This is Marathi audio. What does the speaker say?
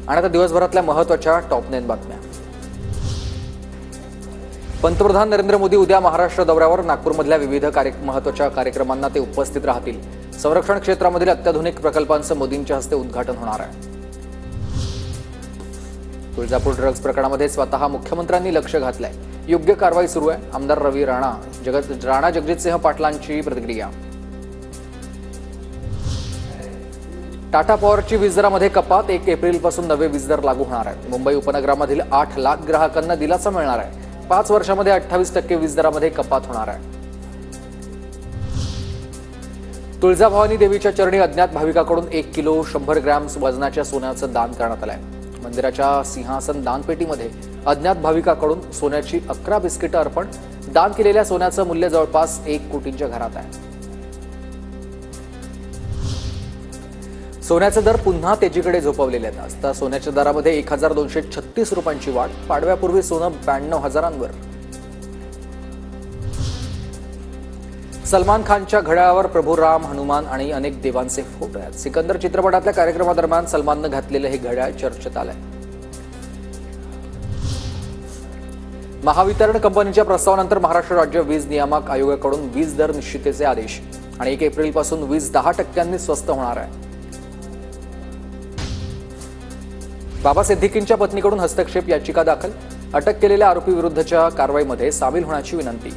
आणि आता दिवसभरातल्या महत्त्वाच्या टॉप 9 बातम्या। पंतप्रधान नरेंद्र मोदी उद्या महाराष्ट्र दौऱ्यावर। नागपूरमधल्या विविध महत्त्वाच्या कार्यक्रमांना ते उपस्थित राहतील। संरक्षण क्षेत्रामधील अत्याधुनिक प्रकल्पांचं मोदींच्या हस्ते उद्घाटन होणार आहे। तुळजापूर ड्रग्ज प्रकरणामध्ये स्वतः मुख्यमंत्र्यांनी लक्ष घातलंय। योग्य कारवाई सुरू आहे। आमदार रवी राणा जगजितसिंह पाटलांची प्रतिक्रिया। टाटा पॉवरची वीज दरामध्ये कपात। 1 एप्रिलपासून नवे वीज दर लागू होणार आहेत। मुंबई उपनगरामधील 8 लाख ग्राहकांना दिलासा मिळणार आहे। 5 वर्षांमध्ये 28% वीज दरामध्ये कपात होणार आहे। तुळजाभवानी देवीच्या चरणी अज्ञात भाविकाकडून 1 किलो 100 ग्रॅम वजनाच्या सोन्याचं दान करण्यात आलंय। मंदिराच्या सिंहासन दानपेटीमध्ये अज्ञात भाविकाकडून सोन्याची 11 बिस्किटं अर्पण। दान केलेल्या सोन्याचं मूल्य जवळपास 1 कोटींच्या घरात आहे। सोन्याचे दर पुन्हा तेजीकडे झोपवलेले आहेत। आता सोन्याच्या दरामध्ये 1236 रुपयांची वाढ। पाडव्यापूर्वी सोनं 92,000वर। सलमान खानच्या घड्याळावर प्रभू राम, हनुमान आणि अनेक देवांचे फोटो आहेत। सिकंदर चित्रपटातल्या कार्यक्रमादरम्यान सलमाननं घातलेलं हे घड्याळ चर्चेत आलंय। महावितरण कंपनीच्या प्रस्तावानंतर महाराष्ट्र राज्य वीज नियामक आयोगाकडून वीज दर निश्चितीचे आदेश आणि 1 एप्रिलपासून वीज 10% स्वस्त होणार आहे। बाबा सिद्दीकींच्या पत्नीकडून हस्तक्षेप याचिका दाखल। अटक केलेल्या आरोपी विरुद्धच्या कारवाईमध्ये सामील होण्याची विनंती।